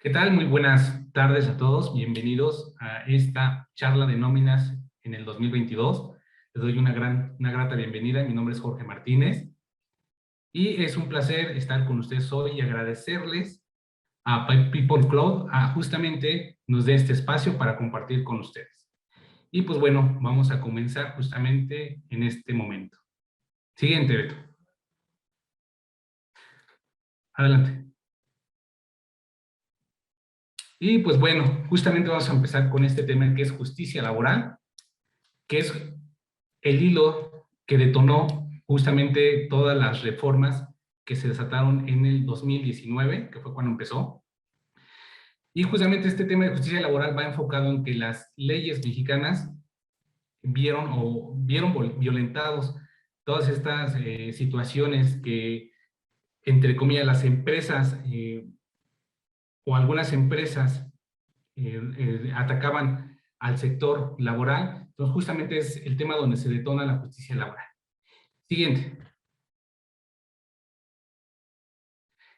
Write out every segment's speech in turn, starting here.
¿Qué tal? Muy buenas tardes a todos. Bienvenidos a esta charla de nóminas en el 2022. Les doy una grata bienvenida. Mi nombre es Jorge Martínez y es un placer estar con ustedes hoy y agradecerles a People Cloud justamente nos dé este espacio para compartir con ustedes. Y pues bueno, vamos a comenzar justamente en este momento. Siguiente, Beto. Adelante. Y pues bueno, justamente vamos a empezar con este tema que es justicia laboral, que es el hilo que detonó justamente todas las reformas que se desataron en el 2019, que fue cuando empezó. Y justamente este tema de justicia laboral va enfocado en que las leyes mexicanas vieron violentados todas estas situaciones que, entre comillas, las empresas o algunas empresas atacaban al sector laboral. Entonces, justamente es el tema donde se detona la justicia laboral. Siguiente.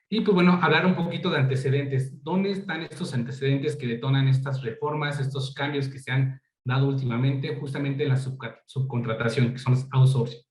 Y pues bueno, hablar un poquito de antecedentes. ¿Dónde están estos antecedentes que detonan estas reformas, estos cambios que se han dado últimamente, justamente en la subcontratación, que son los outsourcing?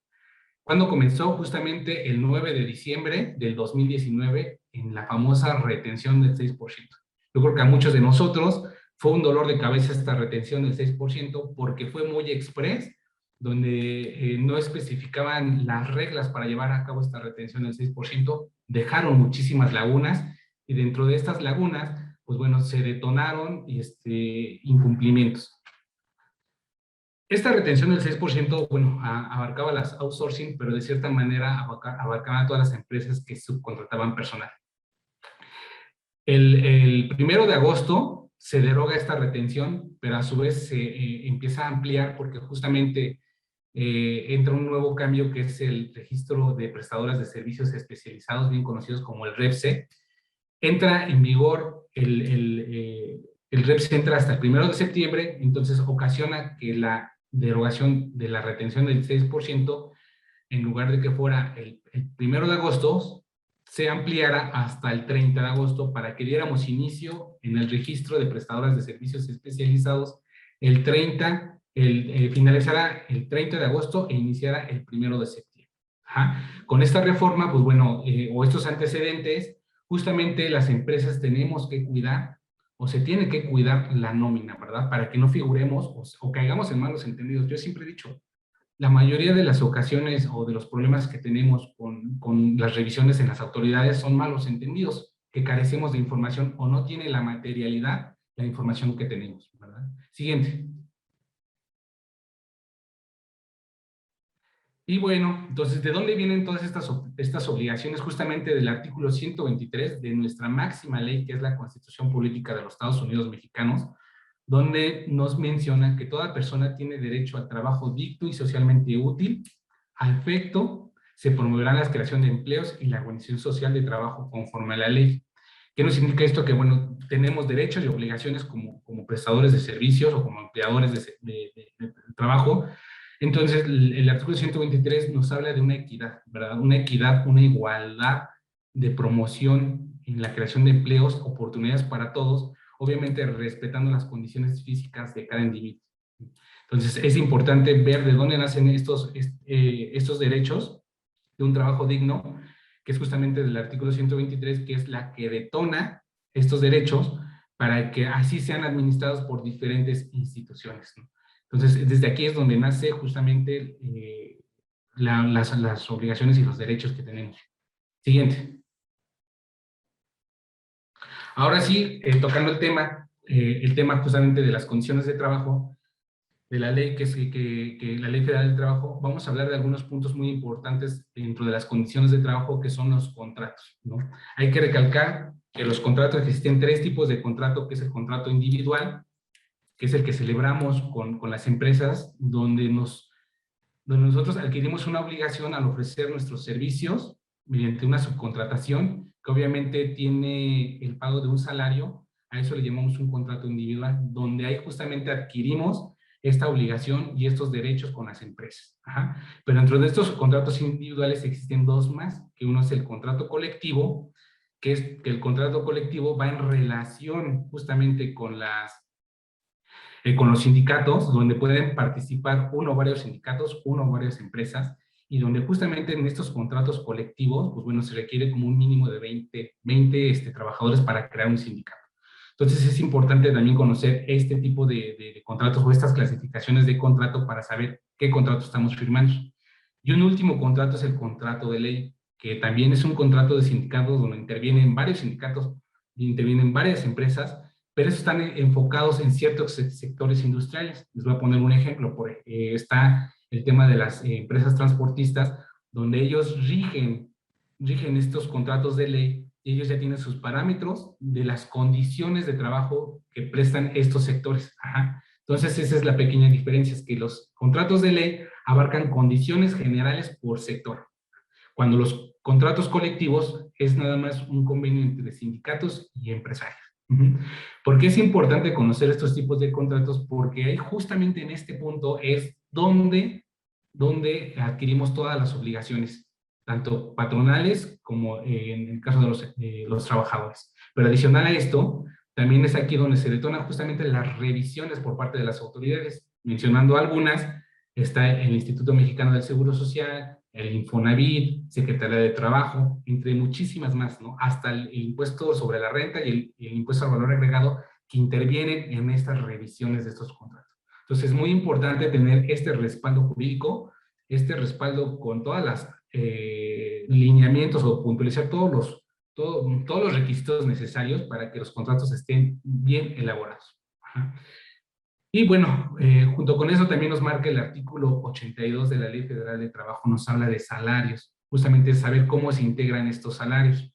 ¿Cuándo comenzó? Justamente el 9 de diciembre del 2019, en la famosa retención del 6%. Yo creo que a muchos de nosotros fue un dolor de cabeza esta retención del 6%, porque fue muy express, donde no especificaban las reglas para llevar a cabo esta retención del 6%, dejaron muchísimas lagunas, y dentro de estas lagunas, pues bueno, se detonaron incumplimientos. Esta retención del 6%, bueno, abarcaba las outsourcing, pero de cierta manera abarcaba a todas las empresas que subcontrataban personal. El 1 de agosto se deroga esta retención, pero a su vez se empieza a ampliar porque justamente entra un nuevo cambio que es el registro de prestadoras de servicios especializados, bien conocidos como el REPSE. Entra en vigor el REPSE entra hasta el 1 de septiembre, entonces ocasiona que la derogación de la retención del 6%, en lugar de que fuera el 1 de agosto, se ampliara hasta el 30 de agosto para que diéramos inicio en el registro de prestadoras de servicios especializados el 30, finalizará el 30 de agosto e iniciará el 1 de septiembre. Ajá. Con esta reforma, pues bueno, o estos antecedentes, justamente las empresas tenemos que cuidar o se tiene que cuidar la nómina, ¿verdad? Para que no figuremos o caigamos en malos entendidos. Yo siempre he dicho, la mayoría de las ocasiones o de los problemas que tenemos con las revisiones en las autoridades son malos entendidos, que carecemos de información o no tiene la materialidad la información que tenemos, ¿verdad? Siguiente. Y bueno, entonces, ¿de dónde vienen todas estas obligaciones? Justamente del artículo 123 de nuestra máxima ley, que es la Constitución Política de los Estados Unidos Mexicanos, donde nos menciona que toda persona tiene derecho al trabajo digno y socialmente útil. Al efecto, se promoverá la creación de empleos y la organización social de trabajo conforme a la ley. ¿Qué nos indica esto? Que, bueno, tenemos derechos y obligaciones como prestadores de servicios o como empleadores de trabajo. Entonces, el artículo 123 nos habla de una equidad, ¿verdad? Una equidad, una igualdad de promoción en la creación de empleos, oportunidades para todos, obviamente respetando las condiciones físicas de cada individuo. Entonces, es importante ver de dónde nacen estos derechos de un trabajo digno, que es justamente del artículo 123, que es la que detona estos derechos para que así sean administrados por diferentes instituciones, ¿no? Entonces, desde aquí es donde nace justamente las obligaciones y los derechos que tenemos. Siguiente. Ahora sí, tocando el tema justamente de las condiciones de trabajo, de la ley que la Ley Federal del Trabajo, vamos a hablar de algunos puntos muy importantes dentro de las condiciones de trabajo, que son los contratos, ¿no? Hay que recalcar que los contratos, existen tres tipos de contrato, que es el contrato individual, que es el que celebramos con las empresas, donde nosotros adquirimos una obligación al ofrecer nuestros servicios mediante una subcontratación, que obviamente tiene el pago de un salario. A eso le llamamos un contrato individual, donde ahí justamente adquirimos esta obligación y estos derechos con las empresas. Ajá. Pero dentro de estos contratos individuales existen dos más, que uno es el contrato colectivo, que es que el contrato colectivo va en relación justamente con los sindicatos, donde pueden participar uno o varios sindicatos, uno o varias empresas, y donde justamente en estos contratos colectivos, pues bueno, se requiere como un mínimo de 20 trabajadores para crear un sindicato. Entonces es importante también conocer este tipo de contratos o estas clasificaciones de contrato para saber qué contrato estamos firmando. Y un último contrato es el contrato de ley, que también es un contrato de sindicatos donde intervienen varios sindicatos, intervienen varias empresas, pero esos están enfocados en ciertos sectores industriales. Les voy a poner un ejemplo. Está el tema de las empresas transportistas, donde ellos rigen estos contratos de ley y ellos ya tienen sus parámetros de las condiciones de trabajo que prestan estos sectores. Ajá. Entonces, esa es la pequeña diferencia, es que los contratos de ley abarcan condiciones generales por sector, cuando los contratos colectivos es nada más un convenio entre sindicatos y empresarios. ¿Por qué es importante conocer estos tipos de contratos? Porque ahí justamente en este punto es donde adquirimos todas las obligaciones, tanto patronales como en el caso de los trabajadores. Pero adicional a esto, también es aquí donde se detonan justamente las revisiones por parte de las autoridades. Mencionando algunas, está el Instituto Mexicano del Seguro Social, el Infonavit, Secretaría de Trabajo, entre muchísimas más, ¿no? Hasta el impuesto sobre la renta y el impuesto al valor agregado que intervienen en estas revisiones de estos contratos. Entonces es muy importante tener este respaldo jurídico, este respaldo con todas las lineamientos o puntualizar todos los requisitos necesarios para que los contratos estén bien elaborados. Ajá. Y bueno, junto con eso también nos marca el artículo 82 de la Ley Federal de Trabajo, nos habla de salarios, justamente saber cómo se integran estos salarios.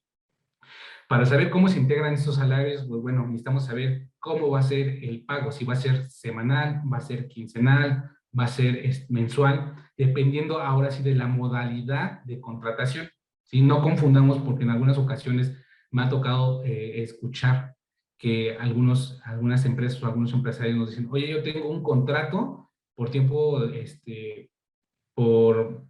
Para saber cómo se integran estos salarios, pues bueno, necesitamos saber cómo va a ser el pago, si va a ser semanal, va a ser quincenal, va a ser mensual, dependiendo ahora sí de la modalidad de contratación. ¿Sí? No confundamos porque en algunas ocasiones me ha tocado escuchar que algunas empresas o algunos empresarios nos dicen, oye, yo tengo un contrato por tiempo, por,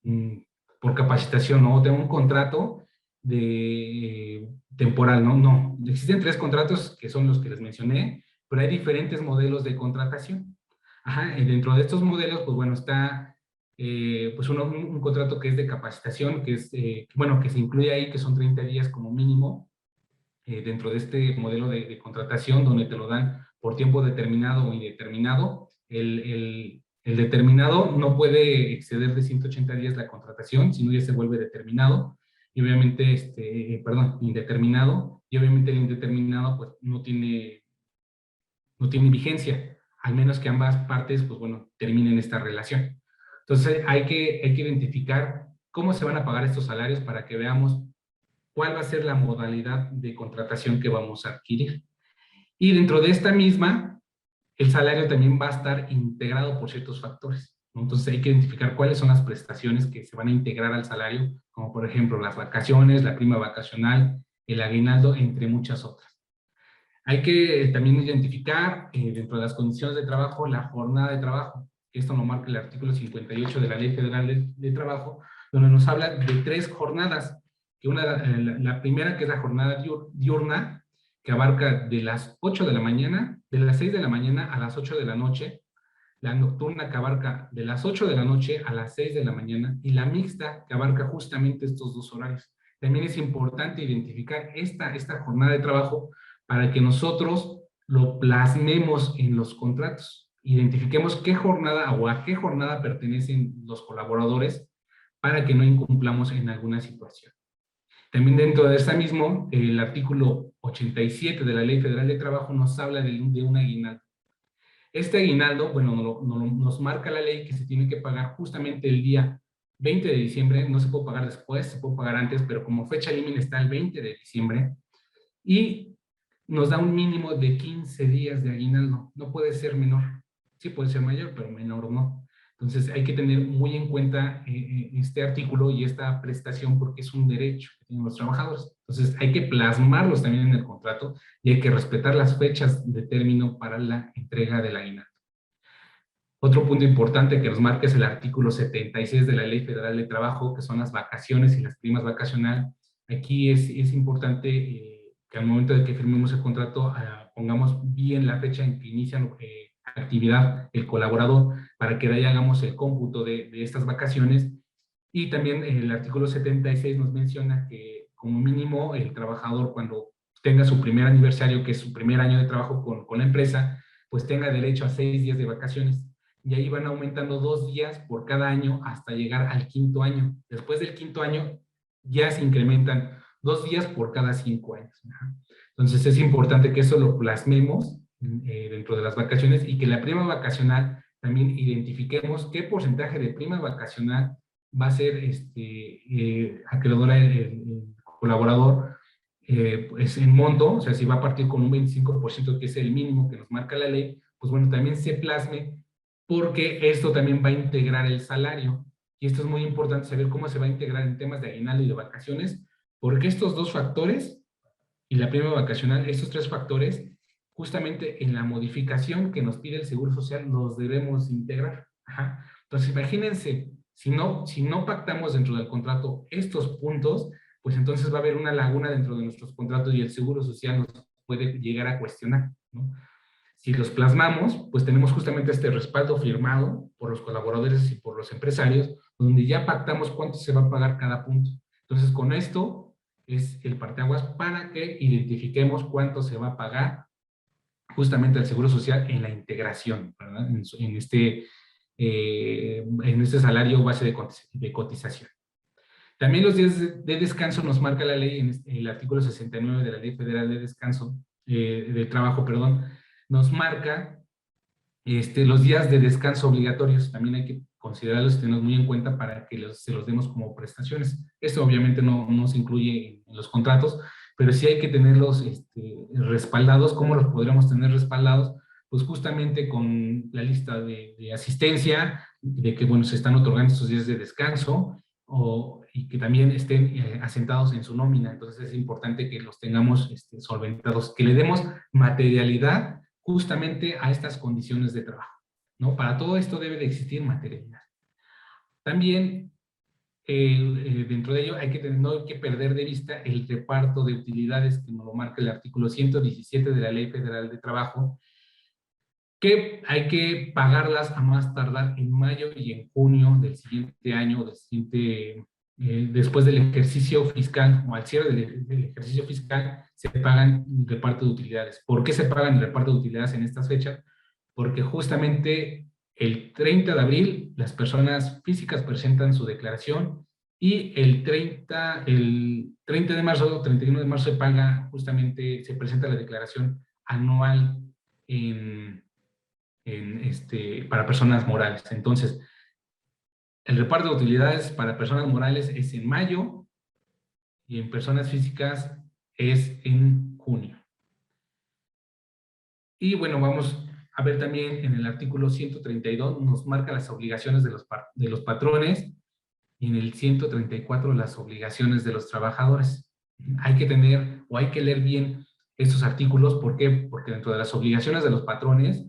mm, por capacitación, ¿no? Tengo un contrato de temporal, ¿no? No, existen 3 contratos que son los que les mencioné, pero hay diferentes modelos de contratación. Ajá, y dentro de estos modelos, pues bueno, está pues un contrato que es de capacitación, que es, bueno, que se incluye ahí, que son 30 días como mínimo, dentro de este modelo de contratación, donde te lo dan por tiempo determinado o indeterminado. El determinado no puede exceder de 180 días la contratación, sino ya se vuelve determinado, y obviamente, perdón, indeterminado, y obviamente el indeterminado pues no tiene vigencia, al menos que ambas partes, pues bueno, terminen esta relación. Entonces hay que identificar cómo se van a pagar estos salarios para que veamos cuál va a ser la modalidad de contratación que vamos a adquirir. Y dentro de esta misma, el salario también va a estar integrado por ciertos factores, ¿no? Entonces hay que identificar cuáles son las prestaciones que se van a integrar al salario, como por ejemplo las vacaciones, la prima vacacional, el aguinaldo, entre muchas otras. Hay que también identificar dentro de las condiciones de trabajo la jornada de trabajo. Esto lo marca el artículo 58 de la Ley Federal de Trabajo, donde nos habla de 3 jornadas. Que la primera, que es la jornada diurna, que abarca de las 8 de la mañana, de las 6 de la mañana a las 8 de la noche, la nocturna, que abarca de las 8 de la noche a las 6 de la mañana, y la mixta, que abarca justamente estos 2 horarios. También es importante identificar esta jornada de trabajo para que nosotros lo plasmemos en los contratos. Identifiquemos qué jornada o a qué jornada pertenecen los colaboradores para que no incumplamos en alguna situación. También dentro de esta mismo, el artículo 87 de la Ley Federal de Trabajo nos habla de un aguinaldo. Este aguinaldo, bueno, nos marca la ley que se tiene que pagar justamente el día 20 de diciembre, no se puede pagar después, se puede pagar antes, pero como fecha límite está el 20 de diciembre, y nos da un mínimo de 15 días de aguinaldo, no puede ser menor, sí puede ser mayor, pero menor no. Entonces hay que tener muy en cuenta este artículo y esta prestación porque es un derecho que tienen los trabajadores. Entonces hay que plasmarlos también en el contrato y hay que respetar las fechas de término para la entrega del aguinaldo. Otro punto importante que nos marca es el artículo 76 de la Ley Federal de Trabajo, que son las vacaciones y las primas vacacionales. Aquí es importante que al momento de que firmemos el contrato pongamos bien la fecha en que inicia actividad el colaborador para que de ahí hagamos el cómputo de estas vacaciones. Y también el artículo 76 nos menciona que como mínimo el trabajador cuando tenga su primer aniversario, que es su primer año de trabajo con la empresa, pues tenga derecho a 6 días de vacaciones. Y ahí van aumentando 2 días por cada año hasta llegar al quinto año. Después del quinto año ya se incrementan 2 días por cada 5 años. Entonces es importante que eso lo plasmemos dentro de las vacaciones y que la prima vacacional también identifiquemos qué porcentaje de prima vacacional va a ser acreedora el colaborador pues en monto, o sea, si va a partir con un 25%, que es el mínimo que nos marca la ley, pues bueno, también se plasme, porque esto también va a integrar el salario. Y esto es muy importante saber cómo se va a integrar en temas de aguinaldo y de vacaciones, porque estos dos factores y la prima vacacional, estos tres factores, justamente en la modificación que nos pide el Seguro Social, los debemos integrar. Ajá. Entonces, imagínense, si no pactamos dentro del contrato estos puntos, pues entonces va a haber una laguna dentro de nuestros contratos y el Seguro Social nos puede llegar a cuestionar, ¿no? Si los plasmamos, pues tenemos justamente este respaldo firmado por los colaboradores y por los empresarios, donde ya pactamos cuánto se va a pagar cada punto. Entonces, con esto es el parteaguas para que identifiquemos cuánto se va a pagar justamente al Seguro Social en la integración, ¿verdad? En este salario base de cotización. También los días de descanso nos marca la ley en el artículo 69 de la Ley Federal de Descanso, de Trabajo, perdón, nos marca los días de descanso obligatorios. También hay que considerarlos y tenerlos muy en cuenta para que se los demos como prestaciones. Esto obviamente no se incluye en los contratos, pero sí hay que tenerlos respaldados. ¿Cómo los podríamos tener respaldados? Pues justamente con la lista de asistencia, de que, bueno, se están otorgando estos días de descanso, y que también estén asentados en su nómina. Entonces es importante que los tengamos solventados, que le demos materialidad justamente a estas condiciones de trabajo, ¿no? Para todo esto debe de existir materialidad. También, dentro de ello, no hay que perder de vista el reparto de utilidades que nos lo marca el artículo 117 de la Ley Federal de Trabajo, que hay que pagarlas a más tardar en mayo y en junio del siguiente año, después del ejercicio fiscal o al cierre del ejercicio fiscal, se pagan el reparto de utilidades. ¿Por qué se pagan el reparto de utilidades en estas fechas? Porque justamente el 30 de abril las personas físicas presentan su declaración y el 30 de marzo o 31 de marzo se presenta la declaración anual para personas morales. Entonces, el reparto de utilidades para personas morales es en mayo y en personas físicas es en junio. Y bueno, vamos a ver también en el artículo 132, nos marca las obligaciones de los patrones, y en el 134 las obligaciones de los trabajadores. Hay que tener o hay que leer bien estos artículos. ¿Por qué? Porque dentro de las obligaciones de los patrones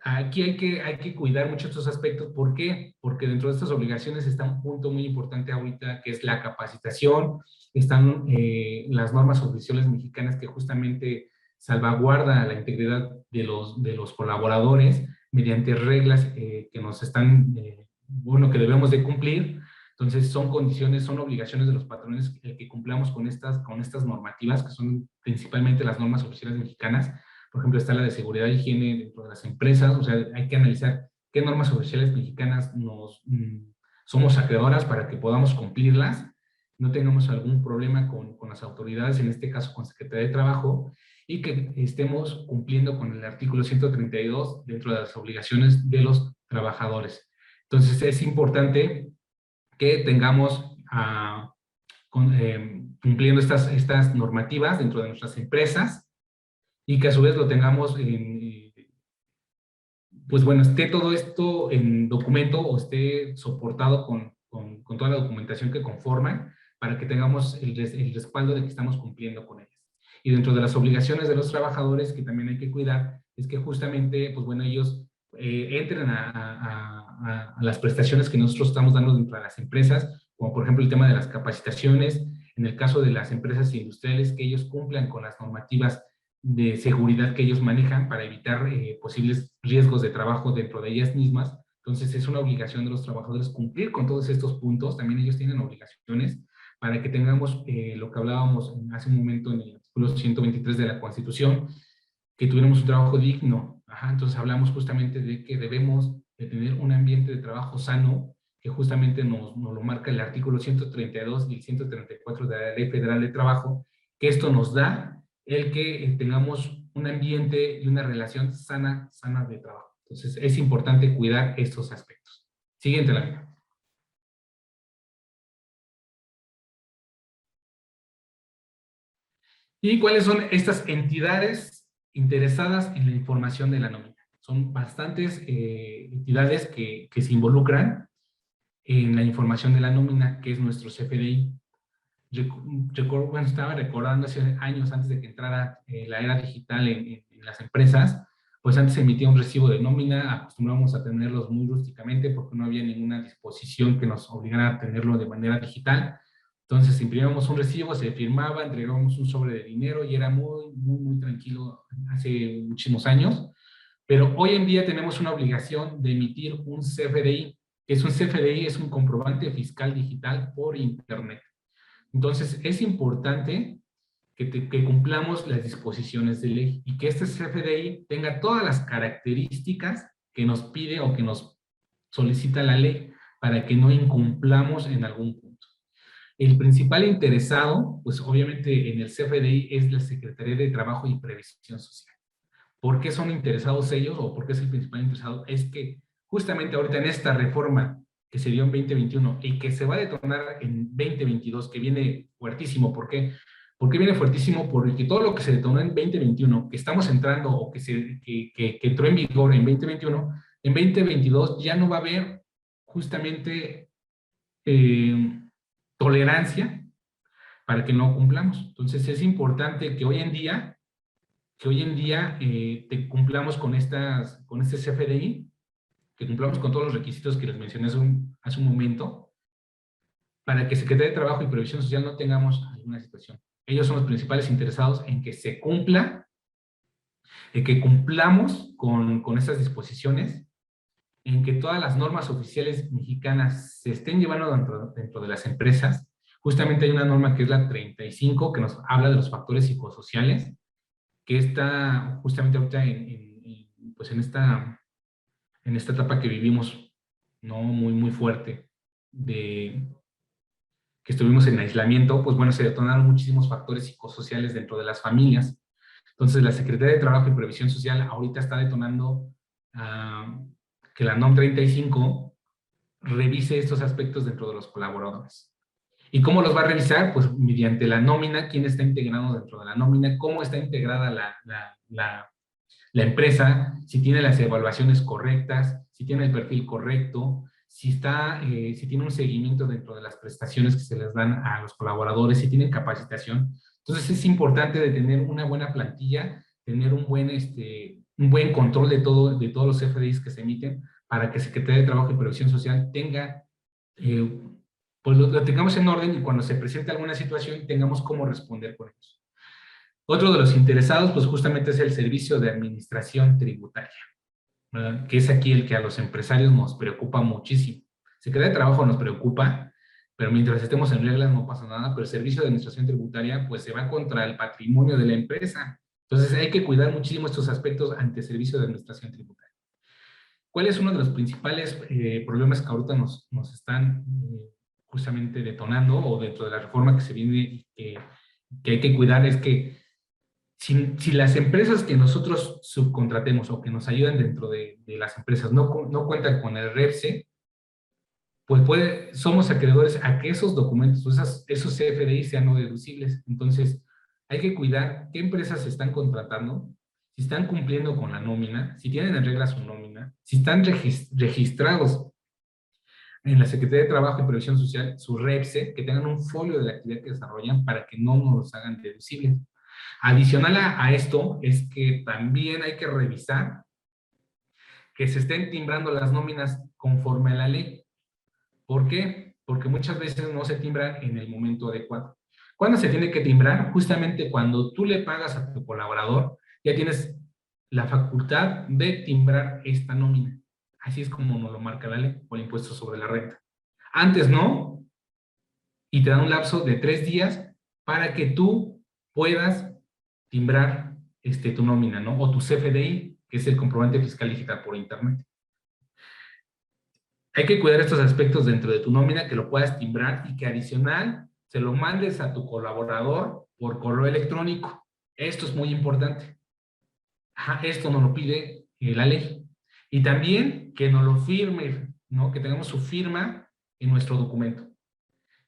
aquí hay que cuidar mucho estos aspectos. ¿Por qué? Porque dentro de estas obligaciones está un punto muy importante ahorita, que es la capacitación. Están las normas oficiales mexicanas que justamente salvaguarda la integridad de los colaboradores mediante reglas que nos están, que debemos de cumplir. Entonces son condiciones, son obligaciones de los patrones que cumplamos con estas normativas, que son principalmente las normas oficiales mexicanas. Por ejemplo, está la de seguridad e higiene dentro de las empresas. O sea, hay que analizar qué normas oficiales mexicanas somos acreedoras para que podamos cumplirlas, no tengamos algún problema con las autoridades, en este caso con Secretaría de Trabajo, y que estemos cumpliendo con el artículo 132 dentro de las obligaciones de los trabajadores. Entonces, es importante que tengamos cumpliendo estas normativas dentro de nuestras empresas, y que a su vez lo tengamos pues bueno, esté todo esto en documento o esté soportado con toda la documentación que conforman, para que tengamos el respaldo de que estamos cumpliendo con ellas. Y dentro de las obligaciones de los trabajadores que también hay que cuidar, es que justamente, pues bueno, ellos entren a las prestaciones que nosotros estamos dando dentro de las empresas, como por ejemplo el tema de las capacitaciones, en el caso de las empresas industriales, que ellos cumplan con las normativas de seguridad que ellos manejan para evitar posibles riesgos de trabajo dentro de ellas mismas. Entonces es una obligación de los trabajadores cumplir con todos estos puntos. También ellos tienen obligaciones para que tengamos lo que hablábamos hace un momento en el artículo 123 de la Constitución, que tuviéramos un trabajo digno. Ajá, entonces hablamos justamente de que debemos de tener un ambiente de trabajo sano, que justamente nos lo marca el artículo 132 y el 134 de la Ley Federal de Trabajo, que esto nos da el que tengamos un ambiente y una relación sana de trabajo. Entonces es importante cuidar estos aspectos. Siguiente lámina. ¿Y cuáles son estas entidades interesadas en la información de la nómina? Son bastantes entidades que se involucran en la información de la nómina, que es nuestro CFDI. Bueno, estaba recordando hace años, antes de que entrara la era digital en las empresas, pues antes se emitía un recibo de nómina, acostumbrábamos a tenerlos muy rústicamente porque no había ninguna disposición que nos obligara a tenerlo de manera digital. Entonces imprimíamos un recibo, se firmaba, entregábamos un sobre de dinero y era muy tranquilo hace muchísimos años. Pero hoy en día tenemos una obligación de emitir un CFDI, que es un CFDI, es un comprobante fiscal digital por Internet. Entonces es importante que cumplamos las disposiciones de ley y que este CFDI tenga todas las características que nos pide o que nos solicita la ley para que no incumplamos en algún punto. El principal interesado, pues obviamente en el CFDI es la Secretaría de Trabajo y Previsión Social. ¿Por qué son interesados ellos o por qué es el principal interesado? Es que justamente ahorita en esta reforma que se dio en 2021 y que se va a detonar en 2022, que viene fuertísimo. ¿Por qué? ¿Por qué viene fuertísimo? Porque todo lo que se detonó en 2021, que estamos entrando o que entró en vigor en 2021, en 2022 ya no va a haber justamente eh, tolerancia para que no cumplamos. Entonces es importante que hoy en día cumplamos con este CFDI, que cumplamos con todos los requisitos que les mencioné hace un momento, para que Secretaría de Trabajo y Previsión Social no tengamos alguna situación. Ellos son los principales interesados en que se cumpla, en que cumplamos con estas disposiciones, en que todas las normas oficiales mexicanas se estén llevando dentro de las empresas. Justamente hay una norma que es la 35, que nos habla de los factores psicosociales, que está justamente ahorita pues en esta etapa que vivimos, ¿no? Muy fuerte, de que estuvimos en aislamiento, pues bueno, se detonaron muchísimos factores psicosociales dentro de las familias. Entonces, la Secretaría de Trabajo y Previsión Social ahorita está detonando que la NOM 35 revise estos aspectos dentro de los colaboradores. ¿Y cómo los va a revisar? Pues mediante la nómina, quién está integrado dentro de la nómina, cómo está integrada la empresa, si tiene las evaluaciones correctas, si tiene el perfil correcto, si tiene un seguimiento dentro de las prestaciones que se les dan a los colaboradores, si tienen capacitación. Entonces es importante de tener una buena plantilla, tener un buen control de todos los FDIs que se emiten para que Secretaría de Trabajo y Previsión Social tenga, pues lo tengamos en orden y cuando se presente alguna situación tengamos cómo responder por ellos. Otro de los interesados, pues justamente es el Servicio de Administración Tributaria, ¿verdad? Que es aquí el que a los empresarios nos preocupa muchísimo. Secretaría de Trabajo nos preocupa, pero mientras estemos en reglas no pasa nada, pero el Servicio de Administración Tributaria pues se va contra el patrimonio de la empresa. Entonces hay que cuidar muchísimo estos aspectos ante el Servicio de Administración Tributaria. ¿Cuál es uno de los principales problemas que ahorita nos están justamente detonando o dentro de la reforma que se viene que hay que cuidar? Es que si las empresas que nosotros subcontratemos o que nos ayudan dentro de las empresas no cuentan con el REPSE, pues somos acreedores a que esos documentos, esos CFDI sean no deducibles. Entonces, hay que cuidar qué empresas se están contratando, si están cumpliendo con la nómina, si tienen en regla su nómina, si están registrados en la Secretaría de Trabajo y Previsión Social, su REPSE, que tengan un folio de la actividad que desarrollan para que no nos los hagan deducibles. Adicional a esto es que también hay que revisar que se estén timbrando las nóminas conforme a la ley. ¿Por qué? Porque muchas veces no se timbran en el momento adecuado. ¿Cuándo se tiene que timbrar? Justamente cuando tú le pagas a tu colaborador, ya tienes la facultad de timbrar esta nómina. Así es como nos lo marca la ley o el impuesto sobre la renta. Antes no, y te da un lapso de 3 días para que tú puedas timbrar tu nómina, ¿no? O tu CFDI, que es el comprobante fiscal digital por internet. Hay que cuidar estos aspectos dentro de tu nómina, que lo puedas timbrar y que adicional se lo mandes a tu colaborador por correo electrónico. Esto es muy importante. Ajá, esto nos lo pide la ley. Y también que nos lo firme, ¿no? Que tengamos su firma en nuestro documento.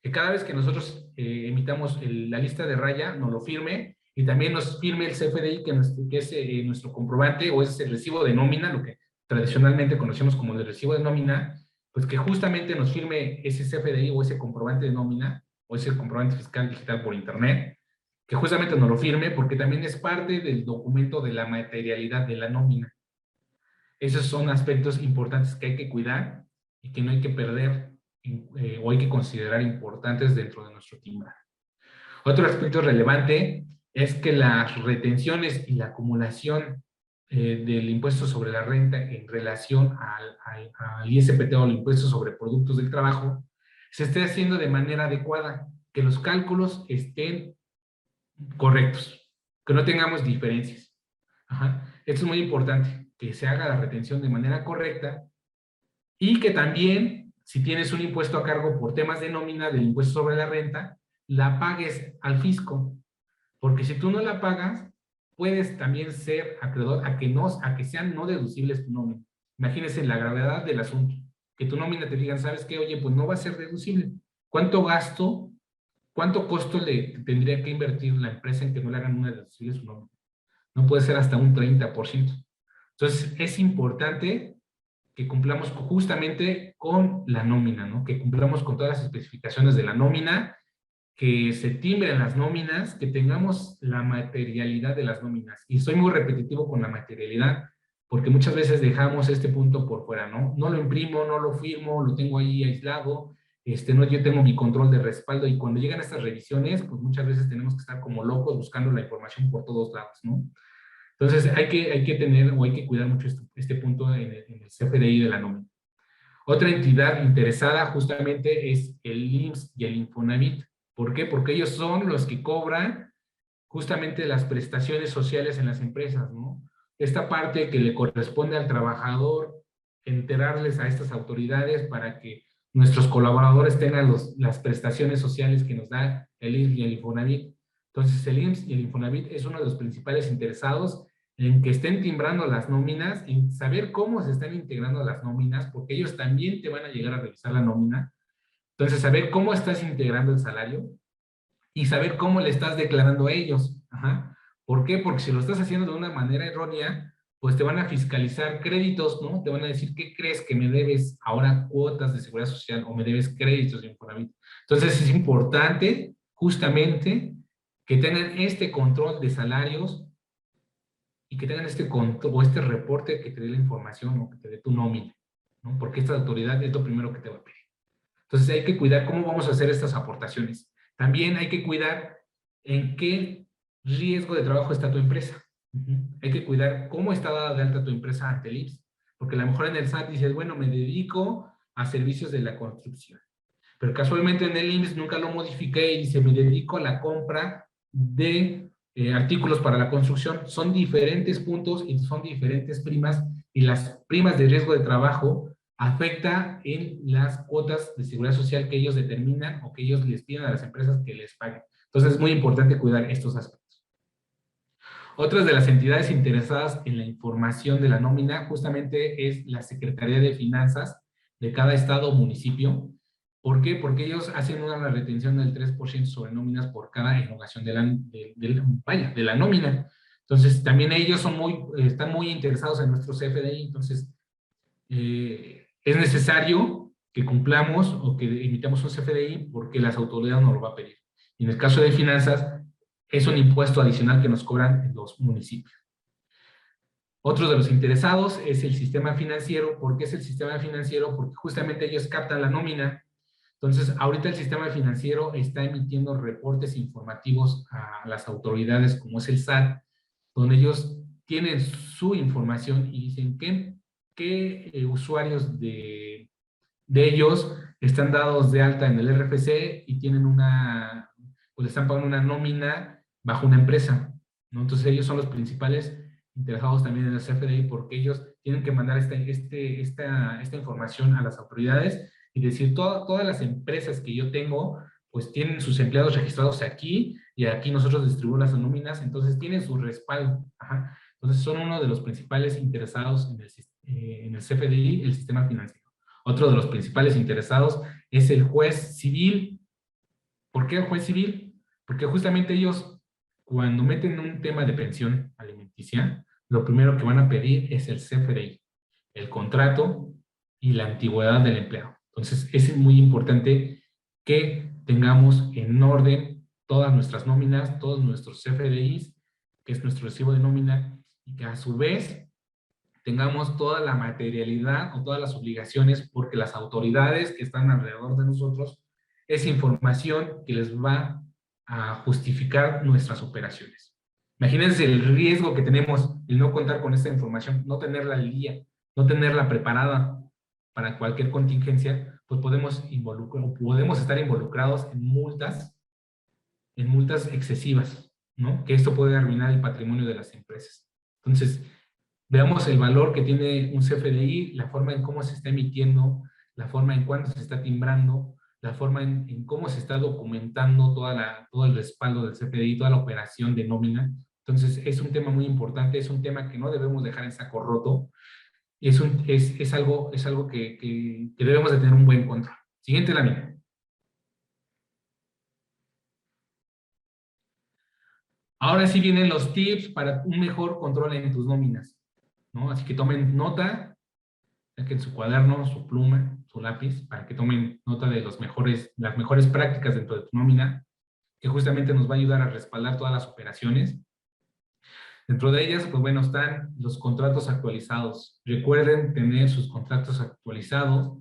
Que cada vez que nosotros emitamos la lista de raya, nos lo firme y también nos firme el CFDI, que es nuestro comprobante o es el recibo de nómina, lo que tradicionalmente conocemos como el recibo de nómina, pues que justamente nos firme ese CFDI o ese comprobante de nómina o ese comprobante fiscal digital por internet, que justamente nos lo firme porque también es parte del documento de la materialidad de la nómina. Esos son aspectos importantes que hay que cuidar y que no hay que perder o hay que considerar importantes dentro de nuestro timbraje. Otro aspecto relevante es que las retenciones y la acumulación del impuesto sobre la renta en relación al ISPT o al impuesto sobre productos del trabajo se esté haciendo de manera adecuada, que los cálculos estén correctos, que no tengamos diferencias. Ajá. Esto es muy importante, que se haga la retención de manera correcta y que también, si tienes un impuesto a cargo por temas de nómina del impuesto sobre la renta, la pagues al fisco, porque si tú no la pagas, puedes también ser acreedor a que sean no deducibles tu nómina. Imagínense la gravedad del asunto, que tu nómina te digan, ¿sabes qué? Oye, pues no va a ser deducible. ¿Cuánto gasto, cuánto costo le tendría que invertir la empresa en que no le hagan una deducible su nómina? No puede ser hasta un 30%. Entonces, es importante que cumplamos justamente con la nómina, ¿no? Que cumplamos con todas las especificaciones de la nómina, que se timbren las nóminas, que tengamos la materialidad de las nóminas. Y soy muy repetitivo con la materialidad, porque muchas veces dejamos este punto por fuera, ¿no? No lo imprimo, no lo firmo, lo tengo ahí aislado, no, yo tengo mi control de respaldo y cuando llegan estas revisiones, pues muchas veces tenemos que estar como locos buscando la información por todos lados, ¿no? Entonces hay que tener o hay que cuidar mucho este punto en el CFDI de la nómina. Otra entidad interesada justamente es el IMSS y el Infonavit. ¿Por qué? Porque ellos son los que cobran justamente las prestaciones sociales en las empresas, ¿no? Esta parte que le corresponde al trabajador enterarles a estas autoridades para que nuestros colaboradores tengan las prestaciones sociales que nos da el IMSS y el Infonavit. Entonces el IMSS y el Infonavit es uno de los principales interesados en que estén timbrando las nóminas, en saber cómo se están integrando las nóminas, porque ellos también te van a llegar a revisar la nómina. Entonces, saber cómo estás integrando el salario y saber cómo le estás declarando a ellos. Ajá. ¿Por qué? Porque si lo estás haciendo de una manera errónea, pues te van a fiscalizar créditos, ¿no? Te van a decir, ¿qué crees que me debes ahora cuotas de seguridad social o me debes créditos de Infonavit? Entonces, es importante justamente que tengan este control de salarios y que tengan este control o este reporte que te dé la información o que te dé tu nómina, ¿no? Porque esta autoridad es lo primero que te va a pedir. Entonces hay que cuidar cómo vamos a hacer estas aportaciones. También hay que cuidar en qué riesgo de trabajo está tu empresa. Hay que cuidar cómo está dada de alta tu empresa ante el IMSS, porque a lo mejor en el SAT dices, bueno, me dedico a servicios de la construcción. Pero casualmente en el IMSS nunca lo modifiqué y dice, me dedico a la compra de artículos para la construcción. Son diferentes puntos y son diferentes primas, y las primas de riesgo de trabajo afecta en las cuotas de seguridad social que ellos determinan o que ellos les piden a las empresas que les paguen. Entonces es muy importante cuidar estos aspectos. Otras de las entidades interesadas en la información de la nómina justamente es la Secretaría de Finanzas de cada estado o municipio. ¿Por qué? Porque ellos hacen una retención del 3% sobre nóminas por cada erogación de la nómina. Entonces, también ellos están muy interesados en nuestro CFDI. Entonces, es necesario que cumplamos o que emitamos un CFDI porque las autoridades nos lo van a pedir. Y en el caso de finanzas, es un impuesto adicional que nos cobran en los municipios. Otro de los interesados es el sistema financiero. ¿Por qué es el sistema financiero? Porque justamente ellos captan la nómina. Entonces, ahorita el sistema financiero está emitiendo reportes informativos a las autoridades, como es el SAT, donde ellos tienen su información y dicen qué usuarios de ellos están dados de alta en el RFC y tienen pues están pagando una nómina bajo una empresa, ¿no? Entonces ellos son los principales interesados también en el CFDI porque ellos tienen que mandar esta información a las autoridades y decir, todas las empresas que yo tengo, pues tienen sus empleados registrados aquí y aquí nosotros distribuimos las nóminas, entonces tienen su respaldo. Ajá. Entonces son uno de los principales interesados en el CFDI, el sistema financiero. Otro de los principales interesados es el juez civil. ¿Por qué el juez civil? Porque justamente ellos, cuando meten un tema de pensión alimenticia, lo primero que van a pedir es el CFDI, el contrato y la antigüedad del empleado. Entonces, es muy importante que tengamos en orden todas nuestras nóminas, todos nuestros CFDIs, que es nuestro recibo de nómina, y que a su vez tengamos toda la materialidad o todas las obligaciones, porque las autoridades que están alrededor de nosotros es información que les va a justificar nuestras operaciones. Imagínense el riesgo que tenemos el no contar con esta información, no tenerla al día, no tenerla preparada para cualquier contingencia, pues podemos estar involucrados en multas excesivas, ¿no? Que esto puede arruinar el patrimonio de las empresas. Entonces, veamos el valor que tiene un CFDI, la forma en cómo se está emitiendo, la forma en cuándo se está timbrando, la forma en cómo se está documentando todo el respaldo del CFDI, toda la operación de nómina. Entonces, es un tema muy importante, es un tema que no debemos dejar en saco roto, y es algo que debemos de tener un buen control. Siguiente lámina. Ahora sí vienen los tips para un mejor control en tus nóminas, ¿no? Así que tomen nota, saquen su cuaderno, su pluma, su lápiz, para que tomen nota de las mejores prácticas dentro de tu nómina, que justamente nos va a ayudar a respaldar todas las operaciones. Dentro de ellas, pues bueno, están los contratos actualizados. Recuerden tener sus contratos actualizados,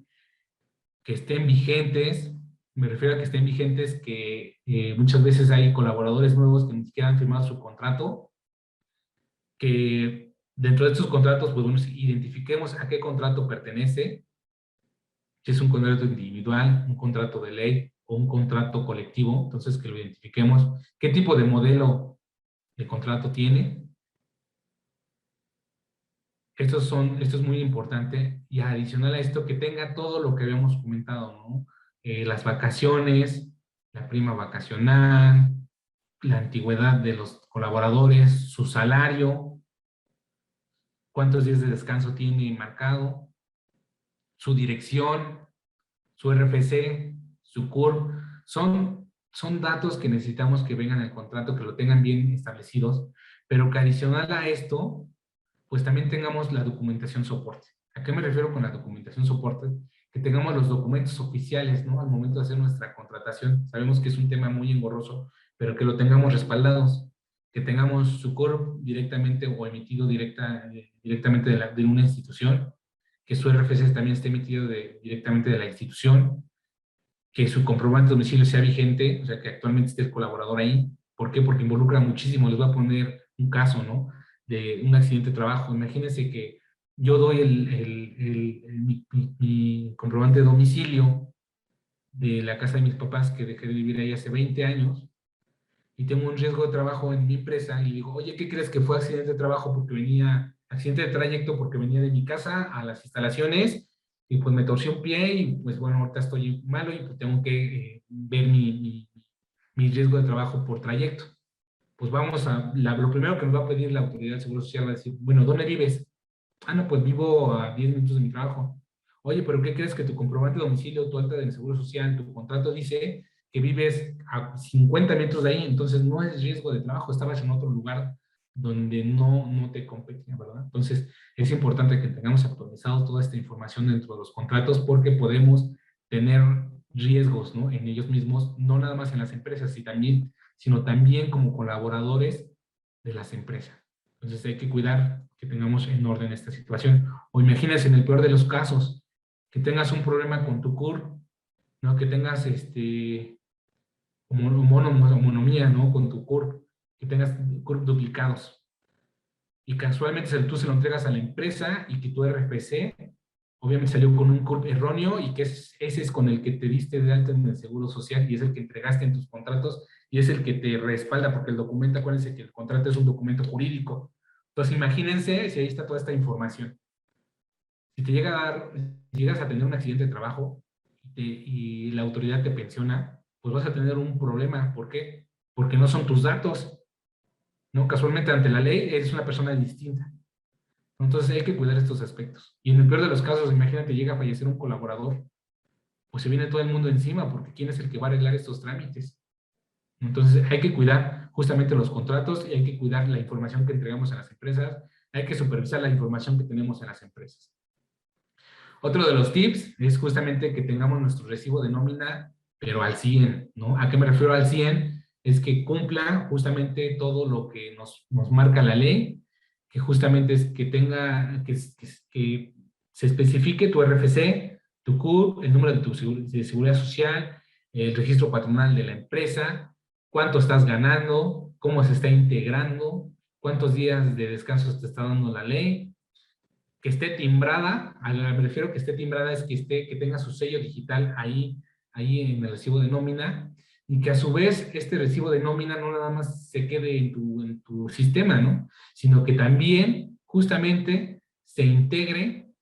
que estén vigentes. Me refiero a que estén vigentes, que muchas veces hay colaboradores nuevos que ni siquiera han firmado su contrato, que dentro de estos contratos, pues bueno, identifiquemos a qué contrato pertenece, si es un contrato individual, un contrato de ley o un contrato colectivo, entonces que lo identifiquemos, qué tipo de modelo de contrato tiene. Esto es muy importante, y adicional a esto, que tenga todo lo que habíamos comentado, ¿no? Las vacaciones, la prima vacacional, la antigüedad de los colaboradores, su salario, cuántos días de descanso tiene marcado, su dirección, su RFC, su CURP. Son datos que necesitamos que vengan al contrato, que lo tengan bien establecidos, pero que adicional a esto, pues también tengamos la documentación soporte. ¿A qué me refiero con la documentación soporte? Que tengamos los documentos oficiales, ¿no? Al momento de hacer nuestra contratación. Sabemos que es un tema muy engorroso, pero que lo tengamos respaldados, que tengamos su CURP directamente o emitido directamente de una institución, que su RFC también esté emitido directamente de la institución, que su comprobante de domicilio sea vigente, o sea, que actualmente esté el colaborador ahí. ¿Por qué? Porque involucra muchísimo. Les voy a poner un caso, ¿no? De un accidente de trabajo. Imagínense que yo doy mi comprobante de domicilio de la casa de mis papás, que dejé de vivir ahí hace 20 años, y tengo un riesgo de trabajo en mi empresa, y digo, oye, ¿qué crees? Que fue accidente de trabajo porque accidente de trayecto porque venía de mi casa a las instalaciones, y pues me torcí un pie, y pues bueno, ahorita estoy malo, y pues tengo que ver mi riesgo de trabajo por trayecto. Pues lo primero que nos va a pedir la autoridad del Seguro Social va a decir, bueno, ¿dónde vives? Ah, no, pues vivo a 10 minutos de mi trabajo. Oye, pero ¿qué crees? Que tu comprobante de domicilio, tu alta del Seguro Social, tu contrato dice que vives a 50 metros de ahí, entonces no es riesgo de trabajo, estabas en otro lugar donde no te competía, ¿verdad? Entonces es importante que tengamos actualizado toda esta información dentro de los contratos, porque podemos tener riesgos, ¿no? En ellos mismos, no nada más en las empresas, sino también como colaboradores de las empresas. Entonces hay que cuidar que tengamos en orden esta situación. O imagínense, en el peor de los casos, que tengas un problema con tu CUR ¿no? Que tengas homonomía, ¿no? Con tu CURP, que tengas CURP duplicados. Y casualmente tú se lo entregas a la empresa y que tu RFC obviamente salió con un CURP erróneo y que ese es con el que te diste de alta en el Seguro Social y es el que entregaste en tus contratos y es el que te respalda porque el documento, acuérdense que el contrato es un documento jurídico. Entonces imagínense si ahí está toda esta información. Si te llegas a tener un accidente de trabajo y la autoridad te pensiona, pues vas a tener un problema. ¿Por qué? Porque no son tus datos, ¿no? Casualmente ante la ley eres una persona distinta. Entonces hay que cuidar estos aspectos. Y en el peor de los casos, imagínate, llega a fallecer un colaborador, pues se viene todo el mundo encima, porque ¿quién es el que va a arreglar estos trámites? Entonces hay que cuidar justamente los contratos y hay que cuidar la información que entregamos a las empresas, hay que supervisar la información que tenemos en las empresas. Otro de los tips es justamente que tengamos nuestro recibo de nómina, pero al 100, ¿no? ¿A qué me refiero al 100? Es que cumpla justamente todo lo que nos marca la ley, que justamente es que tenga, que se especifique tu RFC, tu CURP, el número de tu de seguridad social, el registro patronal de la empresa, cuánto estás ganando, cómo se está integrando, cuántos días de descanso te está dando la ley, que esté timbrada, me refiero que esté timbrada es que tenga su sello digital ahí en el recibo de nómina, y que a su vez este recibo de nómina no nada más se quede en tu sistema, ¿no? Sino que también justamente se integre,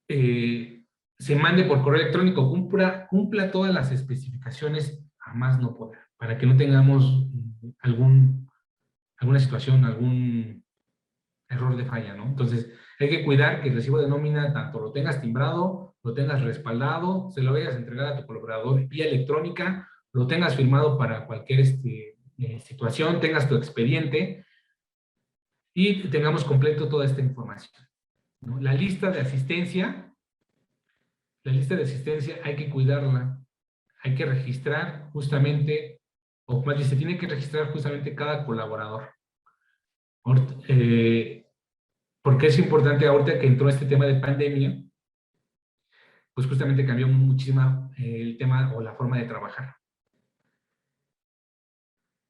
se mande por correo electrónico, cumpla todas las especificaciones a más no poder, para que no tengamos alguna situación, algún error de falla, ¿no? Entonces, hay que cuidar que el recibo de nómina tanto lo tengas timbrado, lo tengas respaldado, se lo vayas a entregar a tu colaborador vía electrónica, lo tengas firmado para cualquier situación, tengas tu expediente y tengamos completo toda esta información, ¿no? La lista de asistencia hay que cuidarla, hay que registrar justamente, o más bien se tiene que registrar justamente cada colaborador. Porque es importante ahorita que entró este tema de pandemia, pues justamente cambió muchísimo el tema o la forma de trabajar.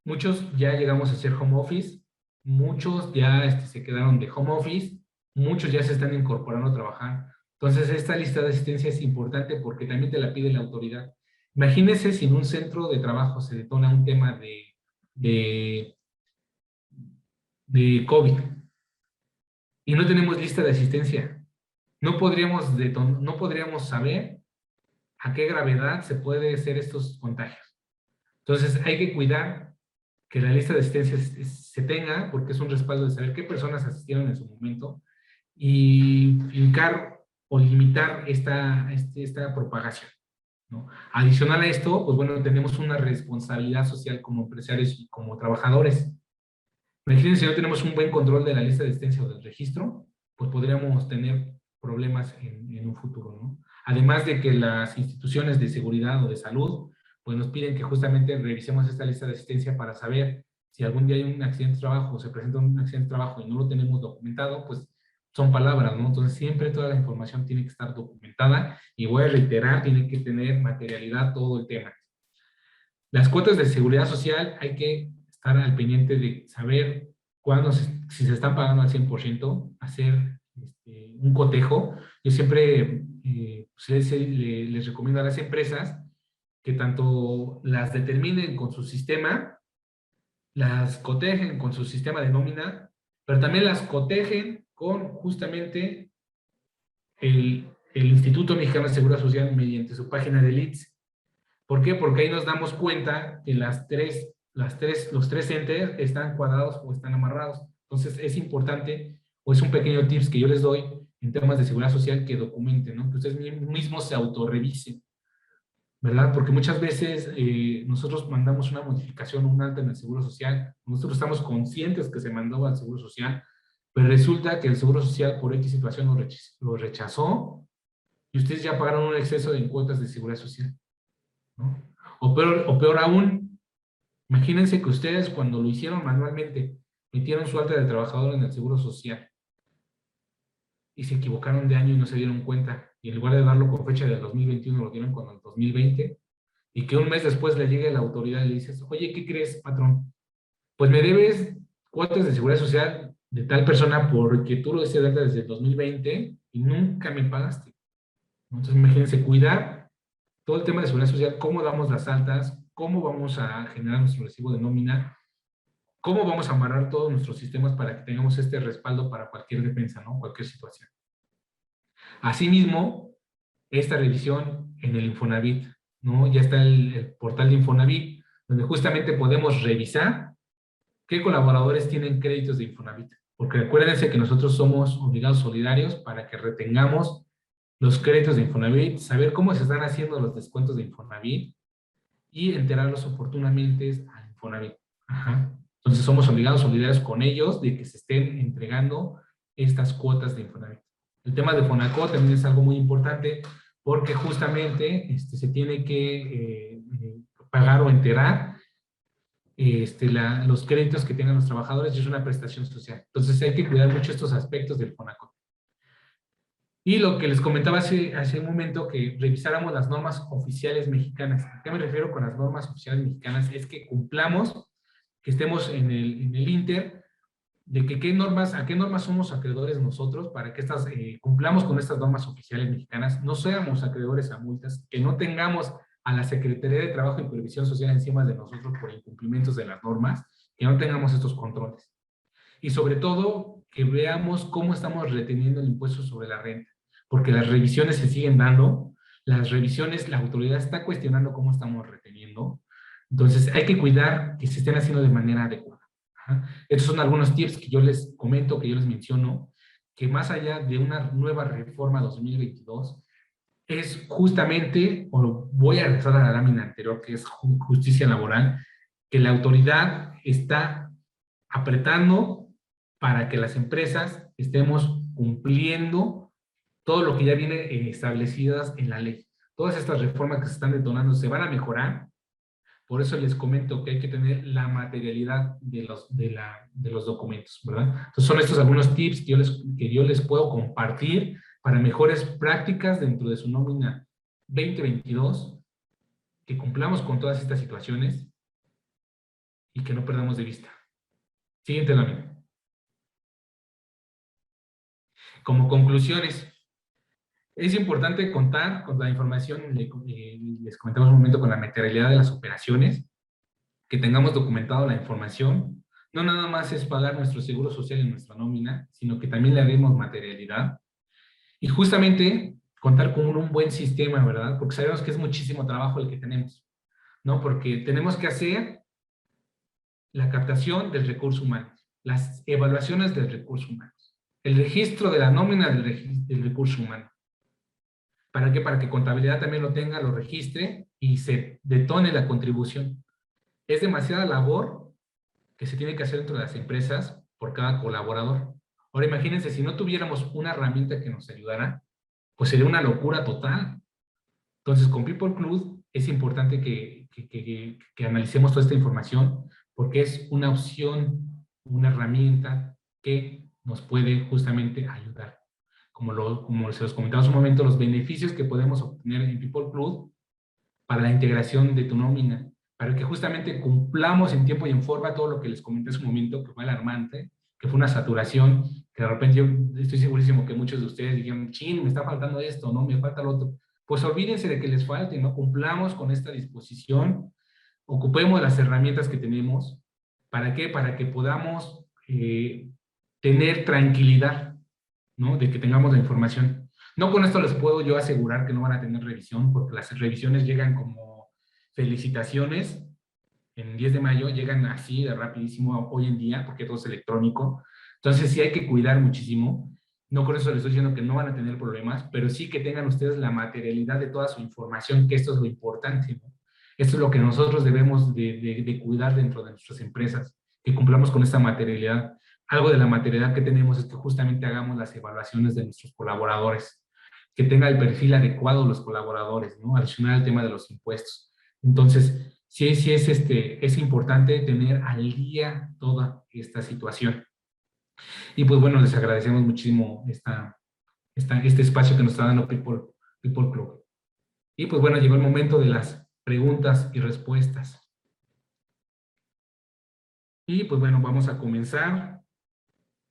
Muchos ya llegamos a hacer home office, muchos ya se quedaron de home office, muchos ya se están incorporando a trabajar. Entonces, esta lista de asistencia es importante porque también te la pide la autoridad. Imagínense si en un centro de trabajo se detona un tema de, de COVID y no tenemos lista de asistencia. No podríamos saber a qué gravedad se puede hacer estos contagios. Entonces, hay que cuidar que la lista de asistencia se tenga, porque es un respaldo de saber qué personas asistieron en su momento y fincar o limitar esta propagación, ¿no? Adicional a esto, pues bueno, tenemos una responsabilidad social como empresarios y como trabajadores. Imagínense, si no tenemos un buen control de la lista de asistencia o del registro, pues podríamos tener problemas en un futuro, ¿no? Además de que las instituciones de seguridad o de salud, pues nos piden que justamente revisemos esta lista de asistencia para saber si algún día hay un accidente de trabajo o se presenta un accidente de trabajo y no lo tenemos documentado, pues son palabras, ¿no? Entonces siempre toda la información tiene que estar documentada y voy a reiterar, tiene que tener materialidad todo el tema. Las cuotas de seguridad social hay que estar al pendiente de saber si se están pagando al 100%, hacer un cotejo. Yo siempre les recomiendo a las empresas que tanto las determinen con su sistema, las cotejen con su sistema de nómina, pero también las cotejen con justamente el Instituto Mexicano de Seguridad Social mediante su página de ITSS. ¿Por qué? Porque ahí nos damos cuenta que los tres entes están cuadrados o están amarrados. Entonces es importante, o es un pequeño tips que yo les doy en temas de seguridad social, que documenten, ¿no? Que ustedes mismos se autorrevisen, ¿verdad? Porque muchas veces nosotros mandamos una modificación, un alta en el Seguro Social, nosotros estamos conscientes que se mandó al Seguro Social, pero resulta que el Seguro Social por X situación lo rechazó y ustedes ya pagaron un exceso de cuotas de seguridad social, ¿no? O peor aún, imagínense que ustedes cuando lo hicieron manualmente, metieron su alta de trabajador en el Seguro Social y se equivocaron de año y no se dieron cuenta. Y en lugar de darlo con fecha del 2021, lo dieron con el 2020. Y que un mes después le llegue la autoridad y le dices, oye, ¿qué crees, patrón? Pues me debes cuotas de seguridad social de tal persona porque tú lo hiciste de alta desde el 2020 y nunca me pagaste. Entonces, imagínense, cuidar todo el tema de seguridad social, cómo damos las altas, cómo vamos a generar nuestro recibo de nómina, cómo vamos a amarrar todos nuestros sistemas para que tengamos este respaldo para cualquier defensa, ¿no? Cualquier situación. Asimismo, esta revisión en el Infonavit, ¿no? Ya está el portal de Infonavit, donde justamente podemos revisar qué colaboradores tienen créditos de Infonavit. Porque acuérdense que nosotros somos obligados solidarios para que retengamos los créditos de Infonavit, saber cómo se están haciendo los descuentos de Infonavit y enterarlos oportunamente al Infonavit. Ajá. Entonces somos obligados solidarios con ellos de que se estén entregando estas cuotas de Infonavit. El tema de Fonacot también es algo muy importante porque justamente se tiene que pagar o enterar los créditos que tengan los trabajadores y es una prestación social. Entonces hay que cuidar mucho estos aspectos del Fonacot. Y lo que les comentaba hace un momento, que revisáramos las normas oficiales mexicanas. ¿A qué me refiero con las normas oficiales mexicanas? Es que cumplamos, que estemos en el Inter, de que a qué normas somos acreedores nosotros para que cumplamos con estas normas oficiales mexicanas, no seamos acreedores a multas, que no tengamos a la Secretaría de Trabajo y Previsión Social encima de nosotros por incumplimientos de las normas, que no tengamos estos controles. Y sobre todo, que veamos cómo estamos reteniendo el impuesto sobre la renta, porque las revisiones se siguen dando, las revisiones, la autoridad está cuestionando cómo estamos reteniendo, entonces hay que cuidar que se estén haciendo de manera adecuada. Ajá. Estos son algunos tips que yo les comento, que yo les menciono, que más allá de una nueva reforma 2022, es justamente, o voy a regresar a la lámina anterior, que es justicia laboral, que la autoridad está apretando para que las empresas estemos cumpliendo todo lo que ya viene establecidas en la ley. Todas estas reformas que se están detonando se van a mejorar. Por eso les comento que hay que tener la materialidad de los documentos, ¿verdad? Entonces son estos algunos tips que yo les puedo compartir para mejores prácticas dentro de su nómina 2022, que cumplamos con todas estas situaciones y que no perdamos de vista. Siguiente lámina. Como conclusiones, es importante contar con la información, les comentamos un momento, con la materialidad de las operaciones, que tengamos documentado la información. No nada más es pagar nuestro seguro social y nuestra nómina, sino que también le haremos materialidad. Y justamente contar con un buen sistema, ¿verdad? Porque sabemos que es muchísimo trabajo el que tenemos, ¿no? Porque tenemos que hacer la captación del recurso humano, las evaluaciones del recurso humano, el registro de la nómina del recurso humano. ¿Para qué? Para que contabilidad también lo tenga, lo registre y se detone la contribución. Es demasiada labor que se tiene que hacer dentro de las empresas por cada colaborador. Ahora imagínense, si no tuviéramos una herramienta que nos ayudara, pues sería una locura total. Entonces, con People Club es importante que analicemos toda esta información porque es una opción, una herramienta que nos puede justamente ayudar. Como se los comentaba hace un momento, los beneficios que podemos obtener en People Club para la integración de tu nómina, para que justamente cumplamos en tiempo y en forma todo lo que les comenté hace un momento, que fue alarmante, que fue una saturación, que de repente yo estoy segurísimo que muchos de ustedes dijeron, chin, me está faltando esto, no, me falta lo otro. Pues olvídense de que les falte, ¿no? Cumplamos con esta disposición, ocupemos las herramientas que tenemos. ¿Para qué? Para que podamos tener tranquilidad, ¿no? De que tengamos la información. No con esto les puedo yo asegurar que no van a tener revisión, porque las revisiones llegan como felicitaciones en 10 de mayo, llegan así de rapidísimo hoy en día, porque todo es electrónico. Entonces sí hay que cuidar muchísimo. No con eso les estoy diciendo que no van a tener problemas, pero sí que tengan ustedes la materialidad de toda su información, que esto es lo importante, ¿no? Esto es lo que nosotros debemos de cuidar dentro de nuestras empresas, que cumplamos con esta materialidad. Algo de la materialidad que tenemos es que justamente hagamos las evaluaciones de nuestros colaboradores, que tenga el perfil adecuado los colaboradores, ¿no? Adicional al tema de los impuestos. Entonces, sí es importante tener al día toda esta situación. Y pues bueno, les agradecemos muchísimo este espacio que nos está dando People Club. Y pues bueno, llegó el momento de las preguntas y respuestas. Y pues bueno, vamos a comenzar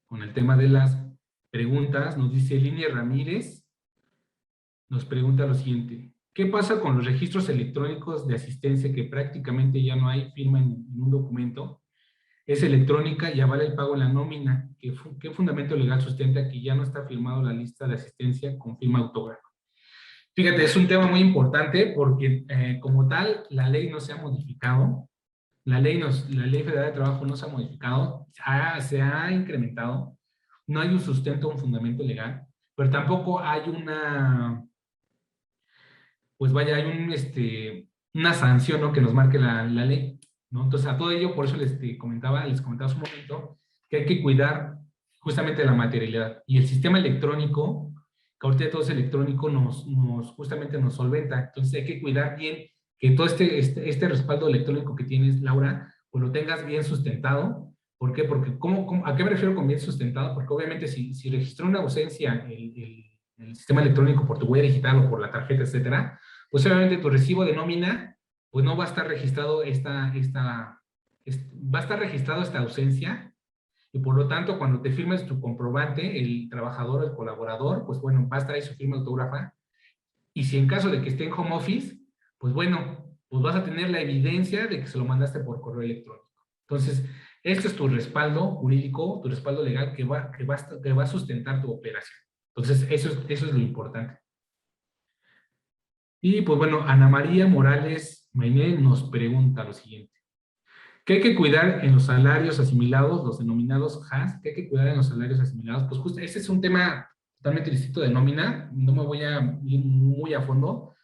con el tema de las preguntas. Nos dice Línea Ramírez, nos pregunta lo siguiente: ¿qué pasa con los registros electrónicos de asistencia que prácticamente ya no hay firma en un documento? Es electrónica y avala el pago en la nómina. ¿Qué fundamento legal sustenta que ya no está firmado la lista de asistencia con firma autógrafa? Fíjate, es un tema muy importante porque como tal, la ley no se ha modificado. La ley federal de trabajo no se ha modificado, se ha incrementado. No hay un sustento, un fundamento legal, pero tampoco hay pues vaya, hay una sanción, ¿no?, que nos marque la ley, ¿no? Entonces, a todo ello, por eso les comentaba hace un momento, que hay que cuidar justamente la materialidad. Y el sistema electrónico, que ahorita todo es electrónico, justamente nos solventa. Entonces, hay que cuidar bien que todo este respaldo electrónico que tienes, Laura, pues lo tengas bien sustentado. ¿Por qué? Porque, ¿a qué me refiero con bien sustentado? Porque obviamente si registró una ausencia el sistema electrónico por tu huella digital o por la tarjeta, etcétera, pues obviamente tu recibo de nómina, pues no va a estar registrado va a estar registrado esta ausencia, y por lo tanto, cuando te firmes tu comprobante, el trabajador, el colaborador, pues bueno, va a estar ahí su firma autógrafa, y si en caso de que esté en home office, pues bueno, pues vas a tener la evidencia de que se lo mandaste por correo electrónico. Entonces, este es tu respaldo jurídico, tu respaldo legal que va a sustentar tu operación. Entonces, eso es lo importante. Y pues bueno, Ana María Morales Mainé nos pregunta lo siguiente: ¿qué hay que cuidar en los salarios asimilados, los denominados HAS? ¿Qué hay que cuidar en los salarios asimilados? Pues justo, ese es un tema totalmente distinto de nómina, no me voy a ir muy a fondo,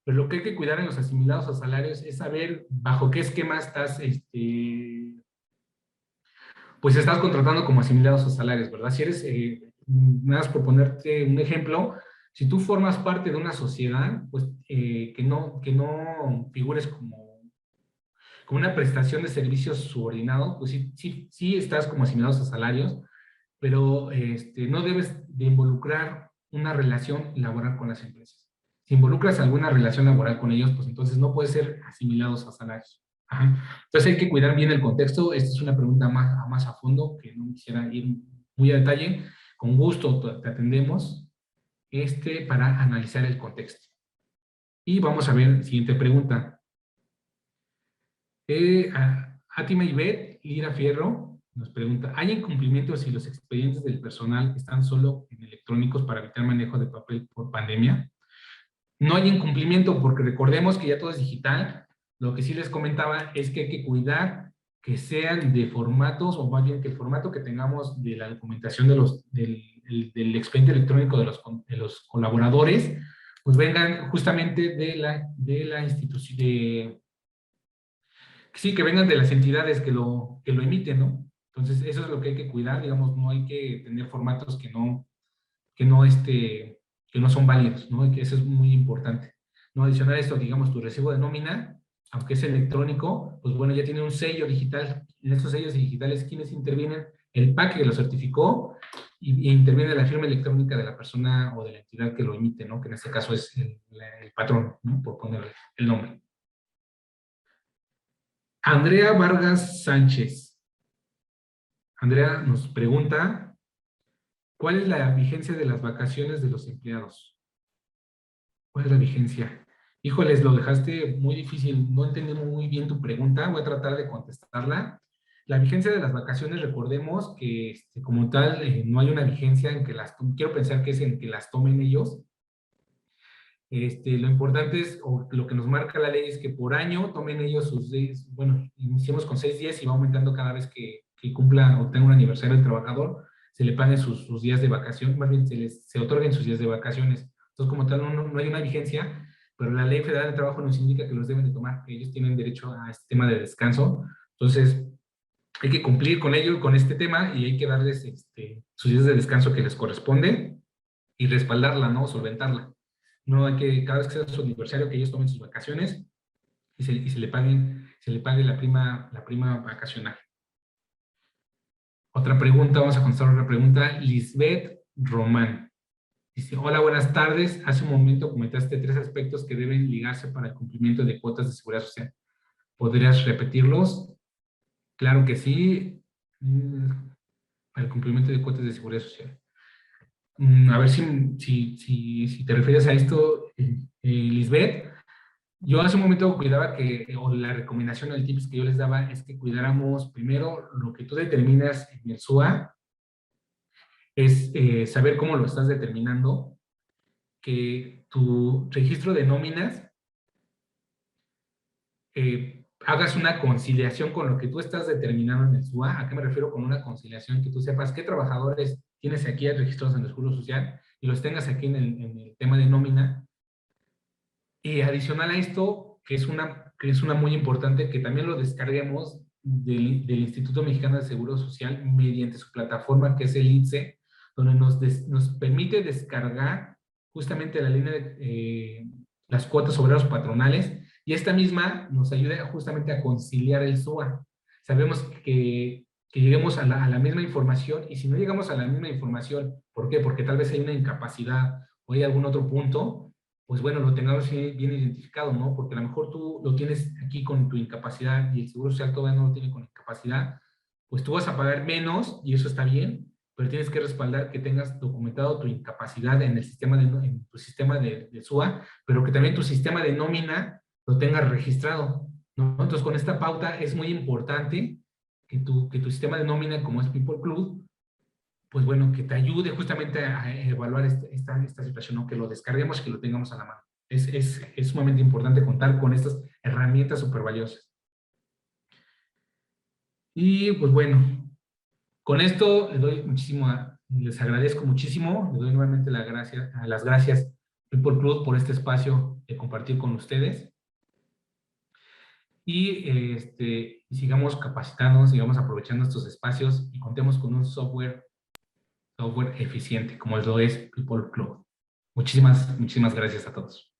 pero lo que hay que cuidar en los asimilados a salarios es saber bajo qué esquema estás, pues estás contratando como asimilados a salarios, ¿verdad? Si eres, nada más por ponerte un ejemplo, si tú formas parte de una sociedad, pues que no figures como una prestación de servicios subordinado, pues sí estás como asimilados a salarios, pero no debes de involucrar una relación laboral con las empresas. Si involucras alguna relación laboral con ellos, pues entonces no puedes ser asimilados a salarios. Ajá. Entonces hay que cuidar bien el contexto. Esta es una pregunta más a fondo, que no quisiera ir muy a detalle. Con gusto te atendemos para analizar el contexto. Y vamos a ver, siguiente pregunta. Atima Ibet Lira Fierro nos pregunta: ¿hay incumplimientos si los expedientes del personal están solo en electrónicos para evitar manejo de papel por pandemia? No hay incumplimiento porque recordemos que ya todo es digital. Lo que sí les comentaba es que hay que cuidar que sean de formatos, o más bien que el formato que tengamos de la documentación del expediente electrónico de los colaboradores, pues vengan justamente de la institución, sí, que vengan de las entidades que lo emiten, ¿no? Entonces, eso es lo que hay que cuidar, digamos, no hay que tener formatos que no, que no son válidos, ¿no? Y que eso es muy importante. No adicionar esto, digamos, tu recibo de nómina, aunque es electrónico, pues bueno, ya tiene un sello digital. En estos sellos digitales, ¿quiénes intervienen? El PAC que lo certificó y interviene la firma electrónica de la persona o de la entidad que lo emite, ¿no? Que en este caso es el patrón, ¿no? Por ponerle el nombre. Andrea Vargas Sánchez. Andrea nos pregunta: ¿cuál es la vigencia de las vacaciones de los empleados? ¿Cuál es la vigencia? Híjoles, lo dejaste muy difícil, no entendí muy bien tu pregunta, voy a tratar de contestarla. La vigencia de las vacaciones, recordemos que como tal, no hay una vigencia en que quiero pensar que es en que las tomen ellos. Lo importante es, o lo que nos marca la ley es que por año tomen ellos sus días. Bueno, iniciemos con 6 días y va aumentando cada vez que cumpla o tenga un aniversario el trabajador, se le paguen sus días de vacación, más bien se otorguen sus días de vacaciones. Entonces, como tal, no hay una vigencia, pero la Ley Federal de Trabajo nos indica que los deben de tomar, que ellos tienen derecho a este tema de descanso. Entonces, hay que cumplir con ello, con este tema, y hay que darles sus días de descanso que les corresponde y respaldarla, ¿no? Solventarla. No hay que, cada vez que sea su aniversario, que ellos tomen sus vacaciones y se le pague la prima vacacional. Otra pregunta, vamos a contestar otra pregunta. Lisbeth Román. Dice, hola, buenas tardes. Hace un momento comentaste 3 aspectos que deben ligarse para el cumplimiento de cuotas de seguridad social. ¿Podrías repetirlos? Claro que sí. Para el cumplimiento de cuotas de seguridad social. A ver si te refieres a esto, Lisbeth. Yo hace un momento cuidaba o la recomendación o el tips que yo les daba es que cuidáramos primero lo que tú determinas en el SUA, es saber cómo lo estás determinando, que tu registro de nóminas hagas una conciliación con lo que tú estás determinando en el SUA. ¿A qué me refiero con una conciliación? Que tú sepas qué trabajadores tienes aquí registrados en el Seguro Social y los tengas aquí en el tema de nómina. Y adicional a esto, que es una muy importante, que también lo descarguemos del Instituto Mexicano de Seguro Social mediante su plataforma, que es el ITSE, donde nos permite descargar justamente la línea de las cuotas obreros patronales, y esta misma nos ayuda justamente a conciliar el SUA. Sabemos que lleguemos a la misma información, y si no llegamos a la misma información, ¿por qué? Porque tal vez hay una incapacidad o hay algún otro punto, pues bueno, lo tengamos bien identificado, ¿no? Porque a lo mejor tú lo tienes aquí con tu incapacidad y el Seguro Social todavía no lo tiene con incapacidad, pues tú vas a pagar menos y eso está bien, pero tienes que respaldar que tengas documentado tu incapacidad en el sistema en tu sistema de SUA, pero que también tu sistema de nómina lo tengas registrado, ¿no? Entonces, con esta pauta es muy importante que tu sistema de nómina, como es People Club, pues bueno, que te ayude justamente a evaluar esta situación, ¿no? Que lo descarguemos y que lo tengamos a la mano. Es sumamente importante contar con estas herramientas súper valiosas. Y pues bueno, con esto les agradezco muchísimo, les doy nuevamente las gracias People Club por este espacio de compartir con ustedes. Y sigamos capacitándonos, sigamos aprovechando estos espacios y contemos con un software eficiente, como lo es People Club. Muchísimas gracias a todos.